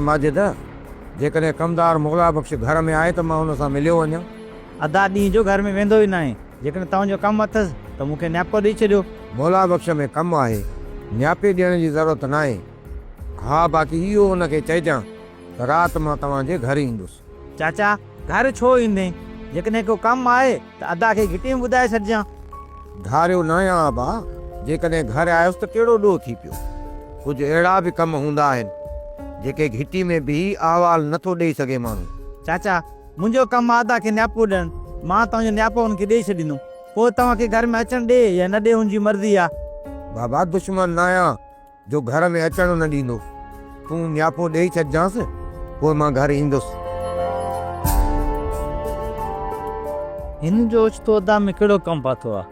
माजिद जेकॾहिं कमदार मुगला बख़्श घर में आहे त मां हुन सां मिलियो वञा। अदा ॾींहं जो घर में वेंदो ई न आहे। जेकॾहिं तव्हांजो कमु अथसि त मूंखे न्यापो ॾेई छॾियो। मुगला बख़्श में कमु आहे, न्यापे ॾियण जी ज़रूरत न आहे। हा, बाक़ी इहो हुनखे चइजां त राति मां तव्हांजे घर ईंदुसि। चाचा घर छो ईंदे? जेकॾहिं को कमु आहे त अदा खे घिटी में ॿुधाए छॾिजां। धारियो न आहियां अबा, जेकॾहिं घर आयुसि त कहिड़ो ॾोह थी पियो। कुझु अहिड़ा बि कम हूंदा आहिनि जेके घिटी में बि अहवाल नथो ॾेई सघे माण्हू। चाचा मुंहिंजो कमु आहे अदा खे न्यापो ॾियणु। मां तव्हांजो न्यापो हुनखे ॾेई छॾींदुमि, पोइ तव्हांखे घर में अचणु ॾे या न ॾे हुनजी मर्ज़ी आहे। बाबा दुश्मन न आहियां जो घर में अचणु न ॾींदो। तूं न्यापो ॾेई छॾिजांसि, पोइ मां घर ईंदुसि। हिन जो ओचितो अदा में कहिड़ो कमु पातो आहे?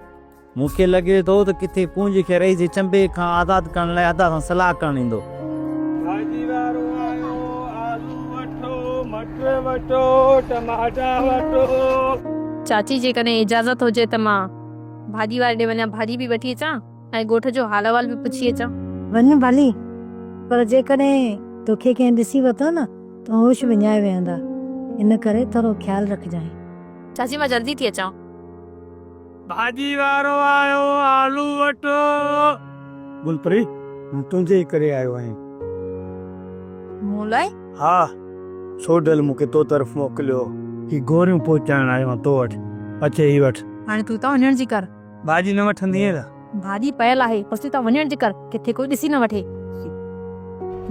मूंखे लॻे थो त किथे पूंज खे रही जे चंबे खां आज़ादु करण लाइ अदा सां सलाह करणु ईंदो। भाॼी वारो आयो, आलू वठो, मटर वठो, टमाटा वठो। चाची जेकॾहिं इजाज़त हुजे त मां भाॼी वारे ॾे वञा, भाॼी बि वठी अचां ऐं ॻोठ जो हाल अहवाल बि पुछी अचां। वञ भली, पर जेकॾहिं तोखे कंहिं ॾिसी वरितो न त होश विञाए वेहंदा। इन करे थोरो ख़्यालु रखजांइ। चाची मां जल्दी थी अचां। भाॼी वारो आयो, आलू वठो। गुलपरी तुंहिंजे करे आयो आहियां। मूं लाइ? हा, सोडल मूंखे तो तरफ़ मोकिलियो। ही गोरियूं पहुचाइण आयो आहियां तो वटि। अचे ही वठि। हाणे तूं त वञण जी कर। भाॼी न वठंदी छा? भाॼी पयल आहे, बसि तूं वञण जी कर, किथे कोई ॾिसी न वठे।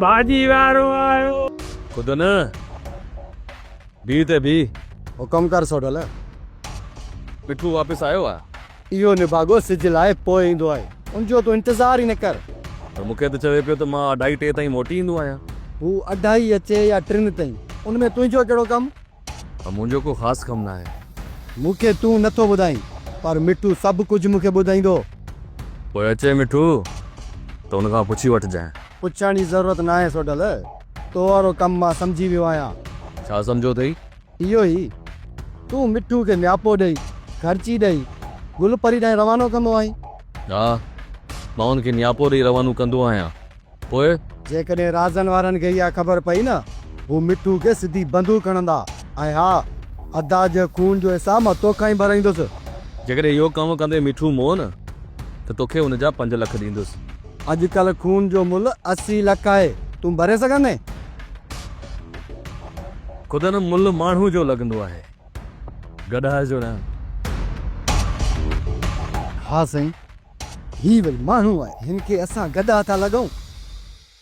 भाॼी वारो आयो। खुद न बी ते बी। हुकम कर सोडल। मिठू वापस आयो आहे? इहो निभागो सिज लाइ पोइ ईंदो आहे, उनजो तूं इंतज़ार ई न कर। त मूंखे त चवे पियो त मां 2:30 ताईं मोटी ईंदो आहियां। हू 2:30 अचे या 3 ताईं, उनमें तुंहिंजो कहिड़ो कमु? मुंहिंजो को ख़ासि कमु न आहे। मूंखे तूं नथो ॿुधाई, पर मिठू सभु कुझु मूंखे ॿुधाईंदो। पोइ अचे मिठू त हुनखां पुछी वठिजांइ। पुछण जी ज़रूरत न आहे सोडल, तो वारो कमु मां सम्झी वियो आहियां। छा सम्झो अथई? इहो ई, तूं मिठू खे न्यापो ॾेई, ख़र्ची ॾेई, गुलपरी ॾांहुं रवानो कंदो आहीं। हा, मां हुनखे न्यापो ॾेई रवानो कंदो आहियां। पोइ जेकॾहिं राज़नि वारनि खे इहा ख़बर पई न, हू मिठू खे सिधी बंदूक हणंदा। ऐं हा, अदा जे खून जो हिसाब मां तोखां ई भराईंदुसि। जेकॾहिं इहो कमु कंदे मिठू मोह न त तोखे हुनजा 5 लख ॾींदुसि। अॼुकल्ह खून जो मुल्ह 80 लख आहे, तूं भरे सघंदे? ख़ुद न मुल्ह माण्हू जो लॻंदो आहे, गॾा जो न। हा साईं, ही वरी माण्हू आहे, हिन खे असां गॾा था लॻूं।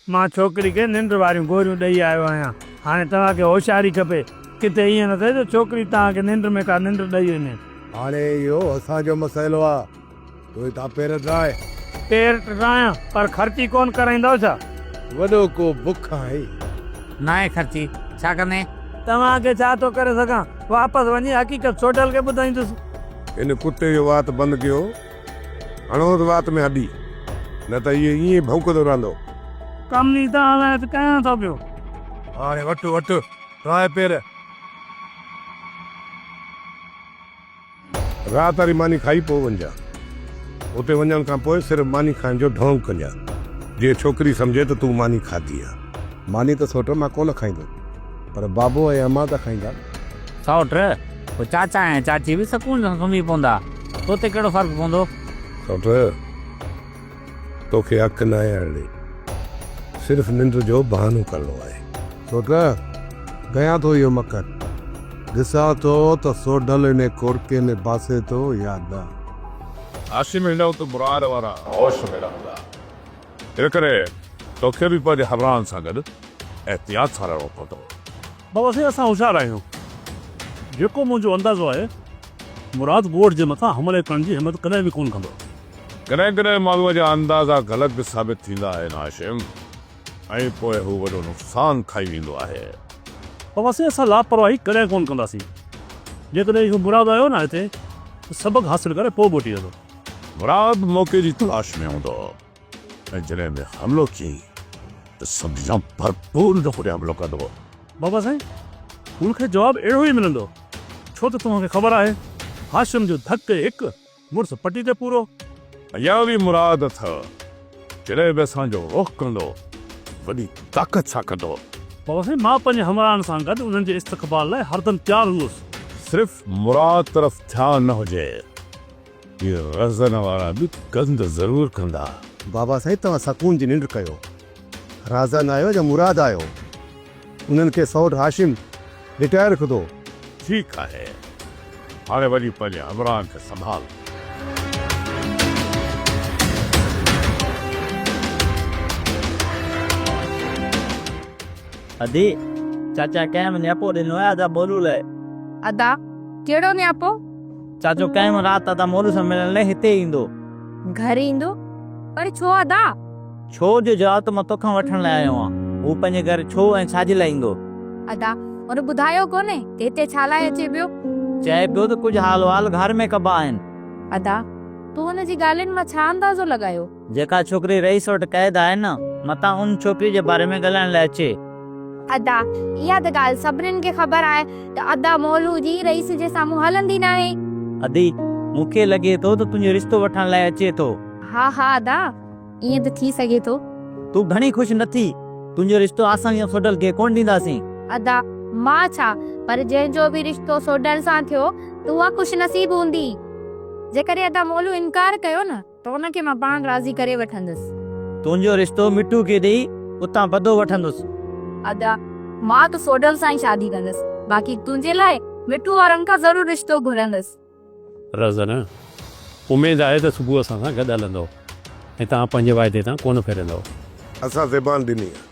मां छोकिरी खे निंड वारियूं गोरियूं ॾेई आयो आहियां। हाणे तव्हांखे होशियारी खपे, किथे ईअं न थिए त छोकिरी तव्हांखे निंड में का निंड ॾेई वञे। हाणे इहो असांजो मसइलो आहे, तूं हितां पेर ठाहे। पेर टरायां, पर ख़र्ची कोन कराईंदव छा? वॾो को बुख आहे? न आहे ख़र्ची, छा कंदे? तव्हांखे छा थो करे सघां? वापसि वञी हक़ीक़त सोडल खे ॿुधाईंदुसि। इन कुते जो वात बंदि कयो, हणो त वात में हॾी, न त इहो ईअं भौंकदो रहंदो। कमु नी त हलाए त कयां थो पियो। हाणे वठु वठु ठाहे पेर। राति वारी मानी खाई पोइ वञा। उते वञण खां पोइ सिर्फ़ु मानी खाइण जो ढोंग कजां। जे छोकिरी सम्झे त तूं मानी खाधी आहे। मानी त सोट मां कोन खाईंदो, पर बाबो ऐं अम्मा त खाईंदा। सौट पोइ चाचा ऐं चाची बि सुकून सां सुम्ही पवंदा, तोते कहिड़ो फ़र्क़ु पवंदो? सोट तोखे हक़ न आहे अहिड़े, सिर्फ़ु निंड जो बहानो करिणो आहे। सोट गया थो इहो मकर, ॾिसां थो त सोडल इन कोरके ने बासे थो या न। आशी मिलंदव त मुराद वारा होश में रहंदा। इन करे तोखे बि पंहिंजे हमराहनि सां गॾु एहतियात सां रहणो पवंदो। बाबा साईं असां होशियारु आहियूं। जेको मुंहिंजो अंदाज़ो आहे, मुराद ॻोठ जे मथां हमले करण जी हिमत कॾहिं बि कोन कंदो। कॾहिं कॾहिं माण्हूअ जा अंदाज़ा ग़लति बि साबित थींदा आहिनि हाशिम, ऐं पोइ हू वॾो नुक़सानु खाई वेंदो आहे। बाबा साईं असां लापरवाही कॾहिं कोन कंदासीं। जेकॾहिं इहो मुराद आयो न हिते त सबक़ु हासिल करे पोइ मोटी वेंदो। मुराद मौक़े जी तलाश में हूंदो, ऐं जॾहिं में हमिलो कयईं त सम्झां भरपूर नफ़े हमिलो कंदो। बाबा साईं हुनखे जवाबु अहिड़ो ई मिलंदो, छो त तव्हांखे ख़बर आहे हाशिम जो धक हिकु मुड़ुस पटी ते पूरो। इहा बि मुराद अथव, जॾहिं बि असांजो रुख़ कंदो वॾी ताक़त सां कंदो, बाबा साईं मां पंहिंजे हमराहनि सां गॾु उन्हनि जे इस्तक़बाल लाइ हरदम तयारु हूंदुसि। सिर्फ़ मुराद तरफ़ ध्यानु न हुजे, ये रज़न वारा बि गंद ज़रूर कंदा। बाबा साईं तव्हां सकून जी निंड कयो। राज़न आयो या मुराद आयो, उन्हनि खे सौट हाशिम रिटायर कदो। ठीकु आहे, हाणे वरी पंहिंजे हमराहनि खे संभाल। अदी चाचा कैम न्यापो ॾिनो आहे अदा मोलू लाइ। अदा कहिड़ो न्यापो? चाचो कैम राति अदा मोलू सां मिलण लाइ हिते ईंदो। घर ईंदो? पर छो अदा? छो जो जवाब त मां तोखां वठण लाइ आयो आहियां। हू पंहिंजे घर छो ऐं छाजे लाइ ईंदो? अदा उन ॿुधायो कोन्हे त हिते छा लाइ अचे पियो? चए पियो त कुझु हाल वाल घर में कबा आहिनि। अदा तूं हुन जी ॻाल्हियुनि मां छा अंदाज़ो लॻायो? जेका छोकिरी रईस वटि क़ैद आहे न, मतां उन छोकिरी जे बारे में ॻाल्हाइण लाइ अचे। अदा इहा त ॻाल्हि सभिनीनि खे ख़बर आहे त अदा मोलू जी रईस जे साम्हूं हलंदी न आहे। अदी मूंखे लॻे थो त तुंहिंजो रिश्तो वठण लाइ अचे थो। हा हा अदा ईअं त थी सघे थो। तूं घणी ख़ुशि न थी? तुंहिंजो रिश्तो आसानीअ सोडल खे कोन ॾींदासीं। अदा मां छा, पर जंहिंजो बि रिश्तो सोडल सां थियो त उहा ख़ुशि नसीब हूंदी। जेकॾहिं अदा मोलू इनकार कयो न त उनखे मां पाण राज़ी करे वठंदसि। तुंहिंजो रिश्तो मिठू खे ॾेई उतां बदो वठंदुसि। अदा मां त सोडल सां ई शादी कंदसि, बाक़ी तुंहिंजे लाइ मिठू वारनि खां ज़रूरु रिश्तो घुरंदसि। रज़न उमेद आहे त सुबुह असां सां गॾु हलंदो ऐं तव्हां पंहिंजे वाइदे तां कोन फेरंदो। असां ज़बान ॾिनी आहे,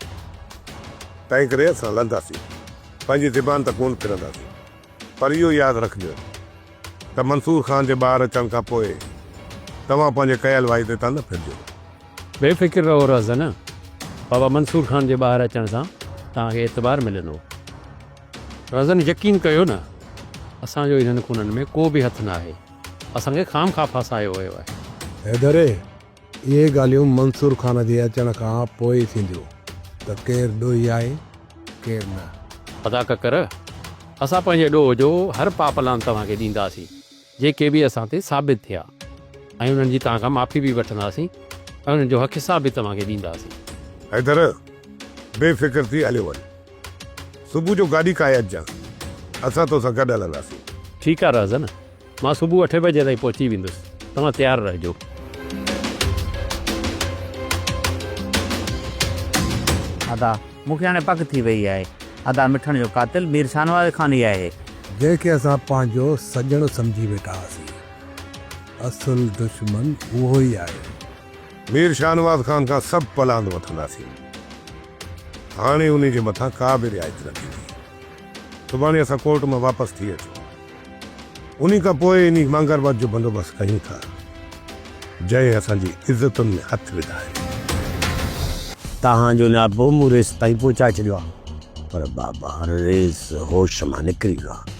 तंहिं करे असां हलंदासीं, पंहिंजी ज़बान त कोन फिरंदासीं। पर इहो यादि रखिजो त मंसूर ख़ान जे ॿार अचण खां पोइ तव्हां पंहिंजे कयल वाइदे तां न फिरजो। बेफ़िक्र रहो रज़न, बाबा मंसूर ख़ान जे ॿाहिरि अचण सां तव्हांखे एतबार मिलंदो। रज़न यकीन कयो न, असांजो इन्हनि खूननि में को बि हथु न आहे। असांखे खाम खा फासायो वियो आहे। हैदरे इहे ॻाल्हियूं मंसूर ख़ान जे अचण खां पोइ थींदियूं, त केरु ॾोही आहे केरु न। अदा कर, असां पंहिंजे ॾोह जो हर पापलान तव्हांखे ॾींदासीं जेके बि असां ते साबित थिया, ऐं उन्हनि जी तव्हां खां माफ़ी बि वठंदासीं ऐं उन्हनि जो हक़ हिसाब बि तव्हांखे ॾींदासीं। हैदर बेफ़िक्र थी हलियो वञ, सुबुह जो गाॾी काए अचिजां, असां तोसां गॾु हलंदासीं। ठीकु आहे रज़न, मां सुबुह 8 बजे ताईं पहुची वेंदुसि, तव्हां तयारु रहिजो। अदा मूंखे हाणे पक थी वई आहे, अदा मिठण जो कातिल मीर शानवाज़ ख़ान ई आहे, जंहिंखे असां पंहिंजो सजण सम्झी वेठा हुआसीं। असुल दुश्मन उहो ई आहे। मीर शानवाज़ ख़ान खां सभु पलांद वठंदासीं। हाणे उन जे मथां का बि रिआयत न थींदी। सुभाणे असां कोर्ट मां वापसि थी अचूं, उन खां पोइ इन मंगरवत जो बंदोबस्तु कयूं था, जंहिं असांजी इज़तुनि में हथु विधाए। तव्हांजो नापो मूं रेस ताईं पहुचाए छॾियो आहे, पर बाबा रेस होश मां निकिरी वियो आहे।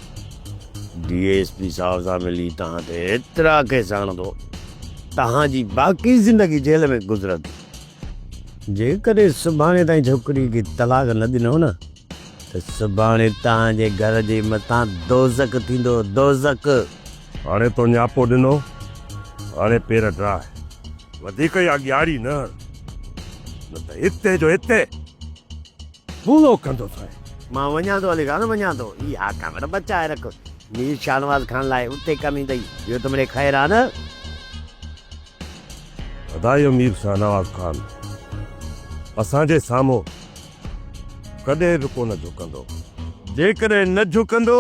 DSP साहब सां मिली तव्हां ते एतिरा केस हणंदो, तव्हांजी बाक़ी ज़िंदगी जेल में गुज़रंदी। जेकॾहिं सुभाणे ताईं छोकिरी खे तलाक न ॾिनो न, त सुभाणे तव्हांजे घर जे मथां दोज़क थींदो, दोज़क। हाणे तो न्यापो ॾिनो, हाणे पेर ड्राए, वधीक या ॻ्यारी न त हिते जो हिते पूरो कंदो थे। मां वञा थो, हले कान वञा थो, इहा ख़बर बचाए रख। मीर शानवाज़ ख़ान लाइ उते कमी अथई, इहो त मिड़े ख़ैरु आहे न। अदायो मीर शाहनवाज़ ख़ान असांजे साम्हूं कॾहिं बि कोन झुकंदो। जेकॾहिं न झुकंदो,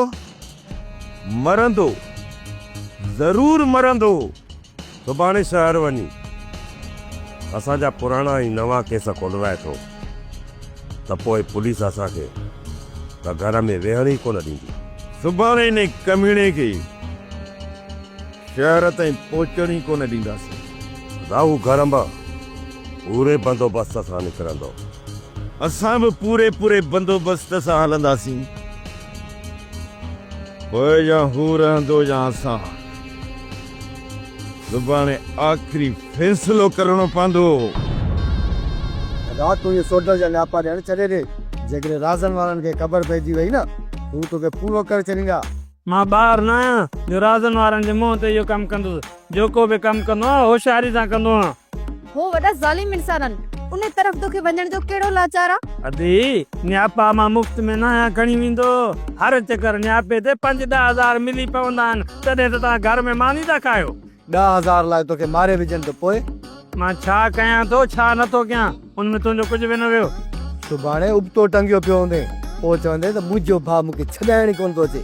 मरंदो, ज़रूरु मरंदो। सुभाणे शहर वञी असांजा पुराणा ऐं नवां केस खोलवाए थो, त पोइ पुलिस असांखे त घर में वेहण ई कोन ॾींदी। सुभाणे इन कमीणे खे शहर ताईं पहुचण ई कोन ॾींदासीं। राहू घर मां पूरे बंदोबस्त सां निकिरंदो, असां बि पूरे बंदोबस्त सां हलंदासीं। पोइ या हू रहंदो या असां। सुभाणे आख़िरी फ़ैसिलो करणो पवंदो। राति तूं इहो सोडल जा न्यापा ॾियण छॾे ॾे। जेकॾहिं राज़न वारनि खे ख़बर पइजी वई न, हू तोखे पूरो करे छॾींदा। मां ॿाहिरि न आहियां जो राज़न वारनि जे मुंहं ते इहो कमु कंदुसि। जेको बि कमु कंदो आहियां होशियारी सां कंदो आहियां। हो वॾा ज़ालिम इंसान आहिनि, उन तरफ़ तोखे वञण जो कहिड़ो लाचार आहे? अदी न्यापा मां मुफ़्त में न खणी वेंदो। हर चकर न्यापे ते 5-10 मिली पवंदा आहिनि, तॾहिं त तव्हां घर में मानी था खायो। 10,000 लाइ तोखे मारे विझनि त पोइ मां छा कयां थो छा नथो कयां, उनमें तुंहिंजो कुझु बि न वियो। सुभाणे उबतो टंगियो पियो हूंदे, पोइ चवंदे त मुंहिंजो भाउ मूंखे छॾाइण कोन थो अचे।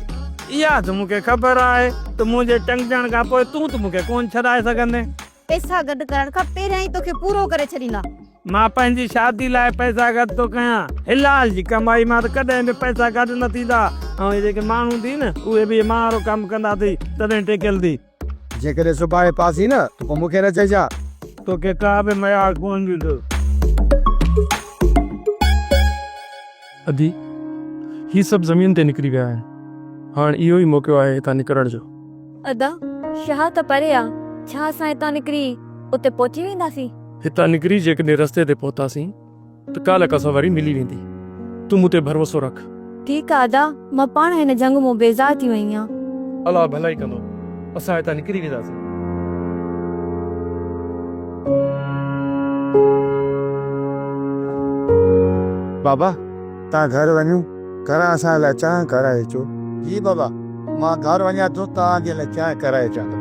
इहा त मूंखे ख़बर आहे त मुंहिंजे टंगजण खां पोइ तूं त मूंखे कोन छॾाए सघंदे। पैसा गॾु करण खां पहिरियां ई तोखे पूरो करे छॾींदा। मां पंहिंजी शादी लाइ पैसा गॾु थो कयां, हिलाल जी कमाई मां त कॾहिं बि पैसा गॾु न थींदा। ऐं इहे जेके माण्हू थी न उहे बि मां वारो कमु कंदा थी तॾहिं टेकियल थी। जेकॾहिं सुभाणे पासी न त पोइ मूंखे न चइजा। तोखे का बि मयार कोन ॾींदो। अदी ही सभु ज़मीन ते निकिरी विया आहिनि, हाणे इहो ई मौक़ो आहे हितां निकिरण जो। अदा शहा त परे आहे, छा असां हितां निकिरी उते पहुची वेंदासीं? हितां निकिरी जेकॾहिं रस्ते ते पहुतासीं त काल्ह असां वरी मिली वेंदी। तूं मूं ते भरोसो रख। ठीकु आहे अदा, मां पाण हिन जंग मां बेज़ार थी वई आहियां। अलाह भलाई कंदो, असां हितां निकिरी वेंदासीं। बाबा तव्हां घर वञो, घर असां लाइ चांहि कराए अचो। जी बाबा, मां घर वञा थो, तव्हांजे लाइ चांहि कराए अचां थो।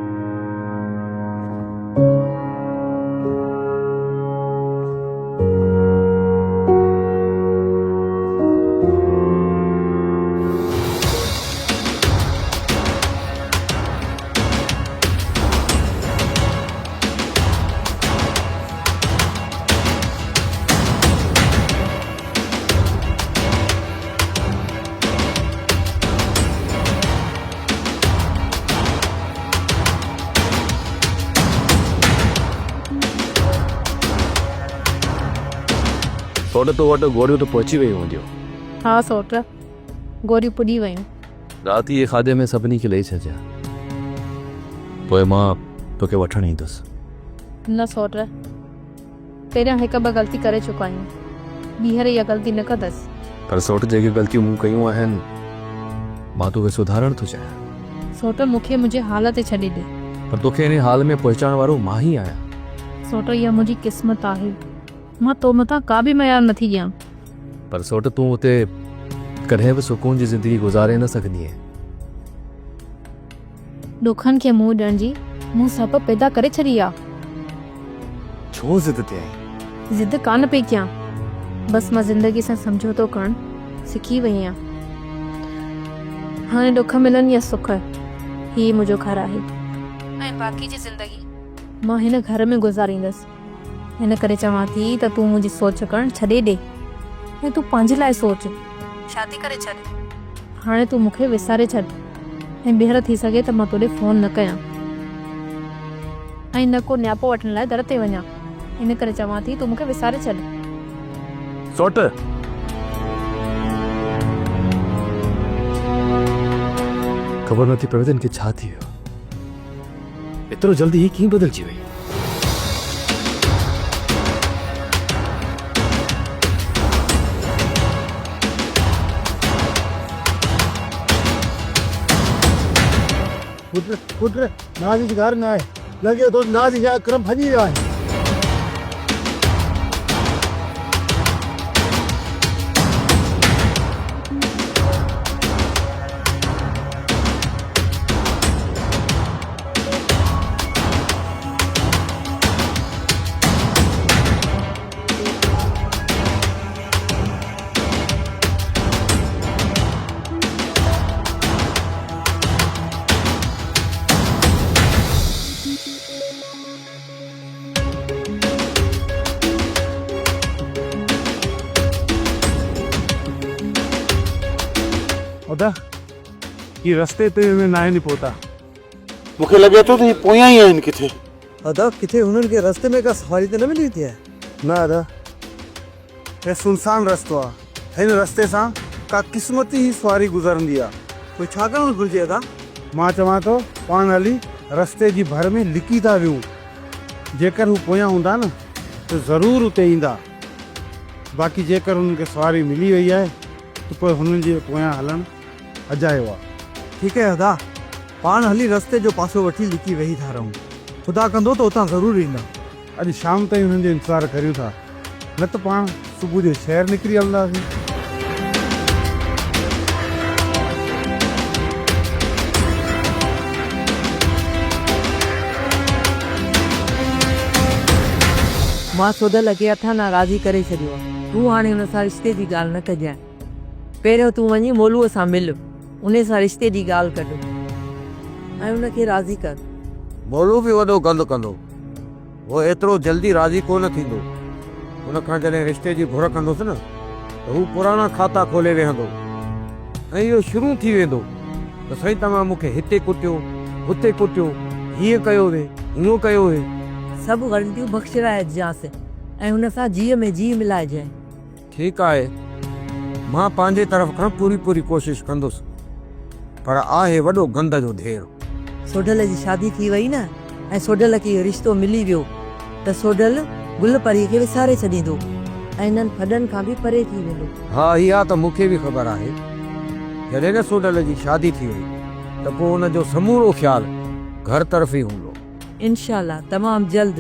सोट तो वटि गोरियूं त पहुची वियूं हूंदियूं। हा सोट, गोरियूं पुॼी वयूं। राति इहे खाधे में सभिनी खे ॾेई छॾिया, पोइ मां तोखे वठणु ईंदुसि। न सोट, पहिरियां हिकु ॿ ग़लती करे चुका आहियूं, ॿीहर इहा ग़लती न कंदसि। पर सोट जेके ग़लतियूं मूं कयूं आहिनि मां तोखे सुधारणु थो चाहियां। सोट मूंखे मुंहिंजे हाल ते छॾे ॾे। पर तोखे इन हाल में पहुचाइण वारो मां ई आहियां। सोट इहा मुंहिंजी क़िस्मत आहे, मां तो मथां का बि मयार नथी ॾियां। पर सोट तूं उते कॾहिं बि सुकून जी ज़िंदगी गुज़ारे न सघंदी आहे। ॾुखनि खे मुंहुं ॾियण जी मूं सभु पैदा करे छॾी आहे। छो ज़िद ते आई? ज़िद कान पई कयां, बसि मां ज़िंदगी सां समझौतो करणु सिखी वई आहियां। हाणे ॾुख मिलनि या सुख, ही मुंहिंजो घर आहे ऐं बाक़ी जी ज़िंदगी मां हिन घर में गुज़ारींदसि। हिन करे चवां थी त तूं मुंहिंजी सोच करणु छॾे ॾे ऐं तूं पंहिंजे लाइ सोच, शादी करे छॾ। हाणे तूं मूंखे विसारे छॾ ऐं ॿीहर थी सघे त मां तोॾे फ़ोन न कयां ऐं न को न्यापो वठण लाइ दर ते वञा। हिन करे चवां थी तूं मूंखे विसारे छॾ। सोट ख़बर नथी पवे त इनखे छा थी वियो, एतिरो जल्दी ही कीअं बदिलजी वई। पुत्र नाज़ जी घर न आहे, लॻे थो नाज़ जा अकरम भॼी विया आहिनि। उदा ही रस्ते ते न आहिनि पहुता। मूंखे लॻे थो त ही पोयां ई आहिनि किथे। अदा किथे हुननि खे रस्ते में का सवारी त न मिली थी आहे? न अदा, हे सुनसान रस्तो आहे, हिन रस्ते सां का क़िस्मती ही सवारी गुज़रंदी आहे। कोई छा करणु घुरिजे अदा? मां चवां थो पाण हली रस्ते जी भर में लिकी था वियूं। जेकर हू पोयां हूंदा न त ज़रूरु उते ईंदा। बाक़ी जेकर हुननि खे सवारी मिली वई आहे त पोइ हुननि जे पोयां हलणु अजायो आहे। ठीकु आहे अदा, पाण हली रस्ते जो पासो वठी लिकी वेही था रहूं। ख़ुदा कंदो त उतां ज़रूरु ईंदा। अॼु शाम ताईं हुननि जो इंतज़ारु करियूं था। न त पाण सुबुह जो शहर निकिरी हलंदासीं। मां सोडल खे हथां ना राज़ी करे छॾियो आहे। तूं हाणे हुन सां रिश्ते जी ॻाल्हि न कजांइ। पहिरियों तूं वञी मोलूअ सां मिल, उन सां रिश्ते जी ॻाल्हि कढ ऐं हुनखे राज़ी कर। मोलू बि वॾो गंद कंदो, वो एतिरो जल्दी राज़ी कोन थींदो। हुन खां जॾहिं रिश्ते जी घुर कंदुसि न त हू पुराणा खाता खोले वेहंदो ऐं इहो शुरू थी वेंदो त साईं तव्हां मूंखे हिते कुटियो, हुते कुटियो, हीअं कयो वे, हूअं कयो वे। सभु ग़लतियूं बख़्शिराइजांसि ऐं हुन सां जीअ में जी मिलाइजांइ। ठीकु आहे, मां पंहिंजे तरफ़ खां पूरी कोशिशि कंदुसि, पर आहे वॾो गंद जो ढेर। सोडल जी शादी थी वई न ऐं सोडल खे इहो रिश्तो मिली वियो त सोडल गुल परी खे विसारे छॾींदो ऐं इन्हनि फॾनि खां बि परे थी वेंदो। हा, इहा त मूंखे बि ख़बर आहे। जॾहिं न सोडल जी शादी थी वई त पोइ हुनजो समूरो ख़्यालु घर तरफ़ ई हूंदो। इंशाल्लाह तमामु जल्द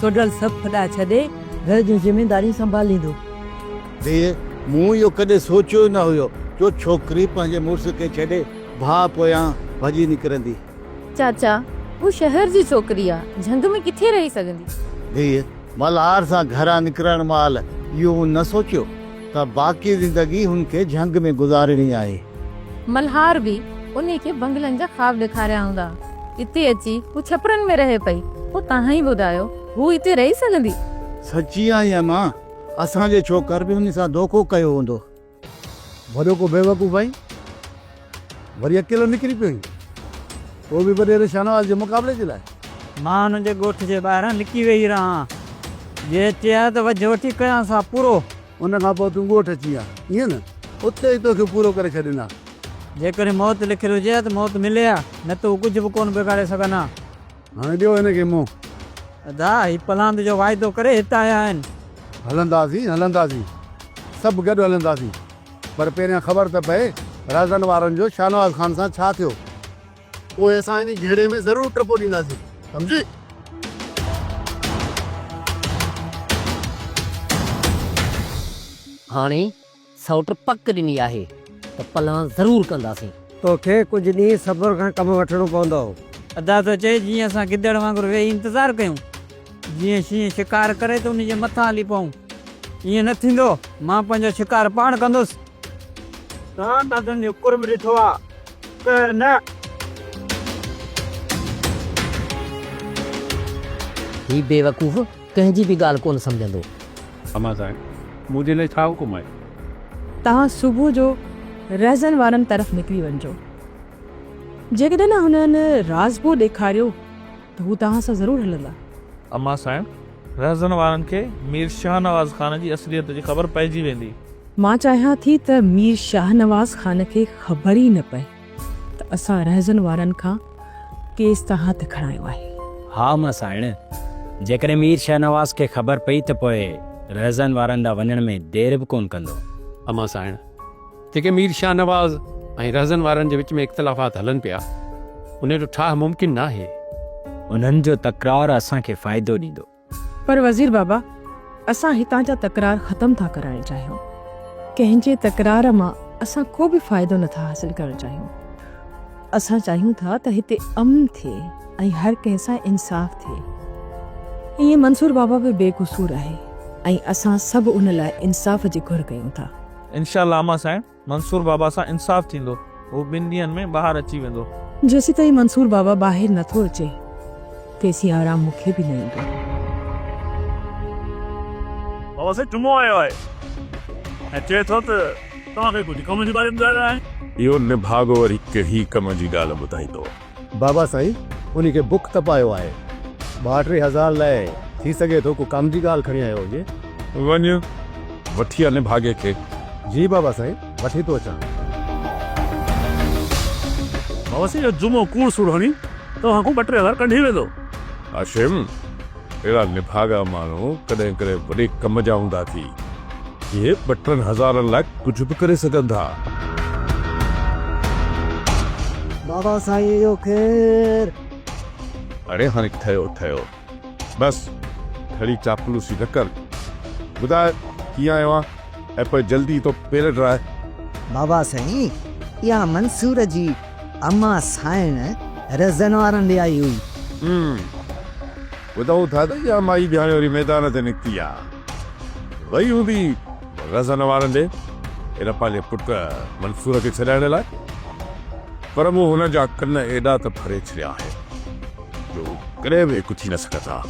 सोडल सभु फॾा छॾे घर जूं ज़िमेदारियूं संभालींदो। मूं इहो कॾहिं सोचियो ई न हुयो जो छोकिरी पंहिंजे मुड़ुस खे छॾे भाउ पोयां भॼी निकिरंदी। चाचा वो शहर जी छोकिरी आहे, झंग में किथे रही सघंदी। धीअ, मल्हार सां घरां निकिरण महिल इहो न सोचियो त बाक़ी ज़िंदगी हुनखे झंग में गुज़ारणी आहे। मल्हार भी उन्हीं के बंगलन जा ख्वाब ॾेखारिया हूंदा। इते अची हू छपरनि में रहे पई, पोइ तव्हां ई ॿुधायो हू इते रही सघंदी? सची आहियां मां, असांजे छोकर बि हुन सां धोखो कयो हूंदो। वॾो को बेवकूफ़ भाई वरी अकेलो निकिरी पियो, वो बि वॾे शाहनवाज़ जे मुक़ाबले जे लाइ। मां हुनजे ॻोठ जे ॿाहिरां लिकी वेही रहां, जे चया त वज वठी कयां सां पूरो। उन खां पोइ तूं ॻोठ अची विया, ईअं न? उते ई तोखे पूरो करे छॾींदा। जेकॾहिं मौत लिखियलु हुजे त मौत मिले हा, न त हू कुझु बि कोन बिगाड़े सघंदा। हाणे ॾियो हिनखे मुंहुं। अदा ही पलांद जो वाइदो करे हिते आया आहिनि। हलंदासीं सभु गॾु हलंदासीं, पर पहिरियां ख़बर त पए राज़न वारनि जो शाहनवाज़ ख़ान सां छा थियो, पोइ असां इन घेरे में ज़रूरु टपो ॾींदासीं, सम्झी? हाणे सौट पक ॾिनी आहे त पलां ज़रूरु कंदासीं। तोखे कुझु ॾींहं सब्र खां कमु वठिणो पवंदो। अदा तो चए जीअं असां गिदड़ वांगुरु वेही इंतज़ारु कयूं, जीअं शींहं शिकार करे त उनजे मथां हली पऊं। ईअं न थींदो, मां पंहिंजो शिकार पाण कंदुसि। तव्हां दादनि जो कुर्ब ॾिठो आहे, कर न। ही बेवकूफ़ कंहिंजी बि ॻाल्हि कोन सम्झंदो। अमा साईं, मुंहिंजे लाइ छा हुकुम आहे? तव्हां सुबुह जो रज़न वारनि तरफ़ निकिरी वञिजो। जेकॾहिं न हुननि राज़बो ॾेखारियो त हू तव्हां सां ज़रूरु हलंदा। अमा साहिब, रज़न वारनि खे मीर शाहनवाज़ ख़ान जी असलियत जी ख़बर पइजी वेंदी। मां चाहियां थी त मीर शाहनवाज़ ख़ान खे ख़बर ई न पए त असां रज़न वारनि खां केस त हथ खणायो आहे। हा मां साइण, जेकॾहिं मीर शाहनवाज़ खे ख़बर पई त पोइ रज़न वारनि ॾांहुं वञण में देरि बि कोन कंदो। अमा साइण, जेके मीर शाहनवाज़ ऐं रज़न वारनि जे विच में इख़्तिलाफ़ात हलनि पिया, उन जो ठाह मुमकिन न आहे। उन्हनि जो तकरार असांखे फ़ाइदो ॾींदो। पर वज़ीर बाबा, असां हितां जा तकरार ख़तमु था कराइणु चाहियूं। कंहिंजे तकरार मां असां को बि फ़ाइदो नथा हासिलु करणु चाहियूं। असां चाहियूं था त हिते अमन थिए ऐं हर कंहिं सां इंसाफ़ थिए। ईअं मंसूर बाबा बि बेक़सूर आहे ऐं असां सभु उन लाइ इंसाफ़ जी घुर कयूं था। इंशाअल्लाह अमा साहिब, मंसूर बाबा सां इंसाफ़ थींदो, हू 2 ॾींहंनि में ॿाहिरि अची वेंदो। जेसीं ताईं मंसूर बाबा ॿाहिरि नथो अचे तेसीं आराम मूंखे बि न ईंदो। बाबा साहिब जुमो आयो आहे ऐं चए थो त तव्हांखे कुझु कम जे बारे में ॿुधाइणो आहे। इहो निभागो वरी कहिड़ी कम जी ॻाल्हि ॿुधाईंदो? बाबा साईं, उनखे बुख तपायो आहे। 32 हज़ार लाइ थी सघे थो को कम जी ॻाल्हि खणी आयो हुजे। वञ वठी आ निभागे खे। जी बाबा साईं, वठी थो अचां। बाबा साईं, इहो जुमो कूड़ सूड़ हणी तव्हां खां 2-3 हज़ार कढी वेंदो। हाशिम, अहिड़ा निभागा माण्हू कॾहिं कॾहिं वॾे कम जा हूंदा थी। इहे 2-3 हज़ारनि लाइ कुझु बि करे सघनि था। बाबा साईं जो ख़ैर। अरे हाणे ठहियो बस खड़ी चापलूसी न कर। ॿुधाए कीअं आयो आहे ऐं पोइ जल्दी तो पेर ड्राए। बाबा साईं इहा मंसूर जी अम्मा साइण रज़न वारनि ॾे आई हुई। ॿुधूं था त इहा माई ॼाणे वरी मैदान ते निकिती आहे, वई हूंदी रज़न वारनि ॾे इन पंहिंजे पुट मंसूर खे छॾाइण लाइ, पर मूं हुन जा कन एॾा त फरे छॾिया आहे जो कॾहिं बि हिकु थी न सघंदा।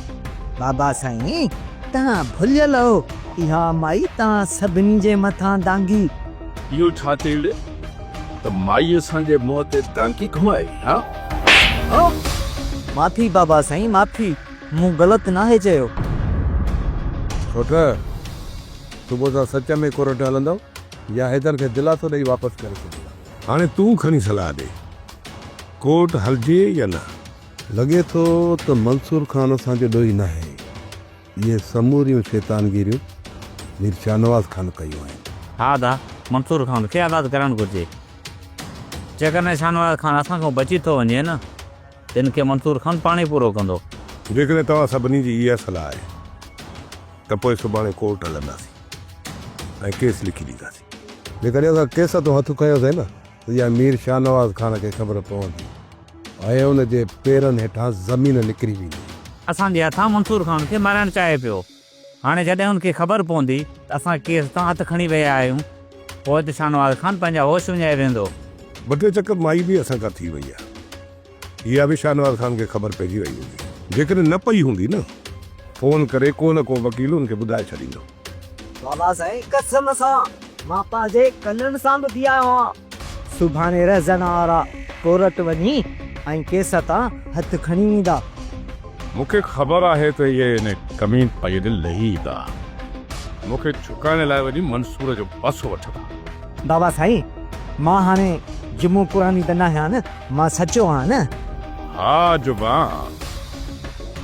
बाबा साईं तव्हां भुलियल हो, इहा माई तव्हां सभिनी जे मथां दांगी। इहो छा चई त माई असांजे मुंहं ते टांकी घुमाई? हा माफ़ी बाबा साईं माफ़ी, मूं ग़लति नाहे चयो। छोट सुबुह सां सच में कोर्ट हलंदव या हैदर खे दिलासो ॾेई वापसि करे छॾींदा? हाणे तूं खणी सलाह ॾे, कोर्ट हलजे या न? लॻे थो त मंसूर ख़ान असांजो ॾोही न आहे। इहे समूरियूं शैतानगिरियूं मीर शाहनवाज़ ख़ान कयूं आहिनि। हा दा मंसूर ख़ान खे आज़ादु करणु घुरिजे। जेकॾहिं शाहनवाज़ ख़ान असां खां बची थो वञे न, तिन खे मंसूर ख़ान पाण ई पूरो कंदो। जेकॾहिं तव्हां सभिनी जी इहा सलाह आहे त पोइ सुभाणे कोर्ट हलंदासीं ऐं केस लिखी ॾींदासीं। जेकॾहिं असां केस तो हथु खयोंसीं न त इहा मीर शाहनवाज़ ख़ान खे ख़बर पवंदी ऐं हुनजे पेरनि हेठां ज़मीन निकिरी वेंदी। असांजे हथां मंसूर ख़ान खे मारणु चाहे पियो। हाणे जॾहिं हुनखे ख़बर पवंदी त असां केस तां हथु खणी विया आहियूं, पोइ त शाहनवाज़ ख़ान पंहिंजा होश विञाए वेंदो। ॿ टे चकर माई बि असां खां थी वई आहे, इहा बि शाहनवाज़ ख़ान खे ख़बर पइजी वई हूंदी। जेकॾहिं न पई हूंदी न, फोन करे को न को वकील हुनखे ॿुधाए छॾींदो। बाबा साईं कसम सां मां पंहिंजे कननि सां ॿुधी आयो आहियां। सुभाणे रज़न वारा कोर्ट वञी ऐं केस तां हथु खणी ईंदा। मूंखे ख़बर आहे त इहे इन कमीन पाई दिलि लही ईंदा, मूंखे छुकाइण लाइ वञी मंसूर जो पासो वठंदा। बाबा साईं मां हाणे जुमो पुरानी त न आहियां न, मां सचो आहियां न। हा जुबा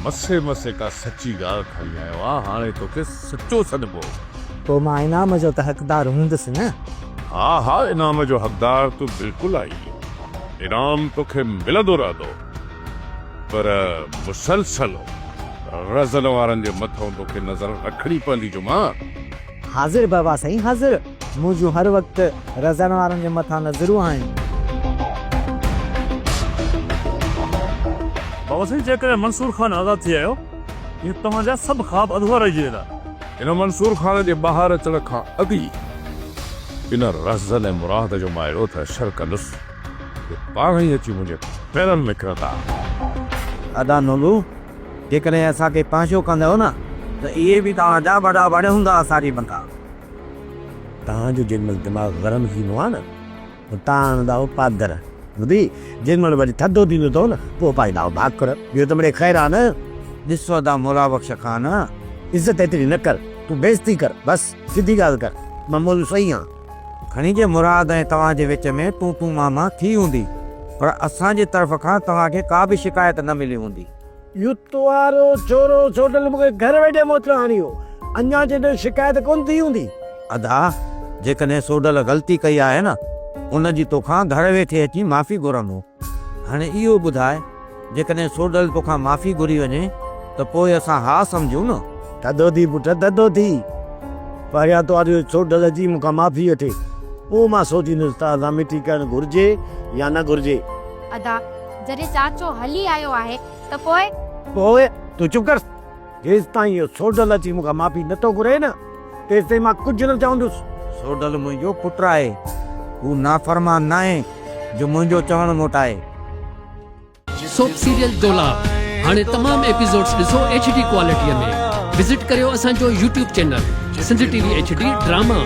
मसे मसे का सची ॻाल्हि खणी आयो आहे, हाणे तोखे सचो सॾिबो। पोइ मां इनाम जो त हक़दार हूंदुसि न? हा हा इनाम जो हक़दार तूं बिल्कुलु आई, इनाम तोखे मिलंदो रहंदो, पर मुसलसल रज़न वारनि जे मथां तोखे नज़र रखणी पवंदी। जुमा हाज़िर बाबा साईं हाज़िर, मुंहिंजूं हर वक़्तु रज़न वारनि जे मथां नज़रूं आहिनि। बाबा साईं जेकॾहिं मंसूर ख़ान आज़ादु थी आयो, इहे तव्हांजा सभु ख़्वाब अधूरा रहिजी वेंदा। इन मंसूर ख़ान जे ॿाहिरि अचण खां अॻु ई इन रज़न ऐं मुराद जो माइरो त शर कंदुसि, पाण ई अची मुंहिंजे पेरनि में किरंदा। अदा नोलू जेकॾहिं असांखे पांशो कंदव न त इहे बि तव्हांजा वॾा वॾे हूंदा असांजे मथां। तव्हांजो जेॾीमहिल दिमाग़ गरम थींदो आहे न, त तव्हां हणंदा पादर ॿुधी, जेॾीमहिल वरी थधो थींदो अथव न पोइ पाईंदा भाकुर। इहो त मिड़े ख़ैरु आहे न। ॾिसो अदा मुराबख्श ख़ान, इज़त एतिरी न कर, तूं बेइज़ती कर, बसि सिधी ॻाल्हि कर। मां मोलू सही आहियां। खणी जे मुराद ऐं तव्हांजे विच में तूं मामा थी हूंदी, पर असांजे तरफ़ खां तव्हांखे का बि शिकायत न मिली हूंदी। युत वारो चोरो चोटल मूंखे घर वेठे मोकिलियो आणियो, अञा जॾहिं शिकायत कोन थी हूंदी। अदा जेकॾहिं सोडल ग़लती कई आहे न, उनजी तोखां घर वेठे अची माफ़ी घुरंदो। हाणे इहो ॿुधाए, जेकॾहिं सोडल तोखां माफ़ी घुरी वञे त पोइ असां हा सम्झूं न? थधो थी पुट थधो थी, पहिरियां तुंहिंजो सोडल जी मूंखां माफ़ी वठे, पोइ मां सोचींदुसि त असां मिठी करणु घुरिजे या न घुरिजे। अदा जॾहिं चाचो हली आयो आहे त पोइ तूं चुप कर। जेसि ताईं इहो सोडल अची मूंखां माफ़ी नथो घुरे न, तेसि ताईं मां कुझु न चवंदुसि। सोडल मुंहिंजो पुटु आहे, हू नाफ़रमान न आहे जो मुंहिंजो चवणु मोटाए। सोप सीरियल डोला हाणे तमाम एपिसोड्स ॾिसो HD क्वालिटीअ में। विज़िट करियो असांजो YouTube channel Sindh TV HD drama.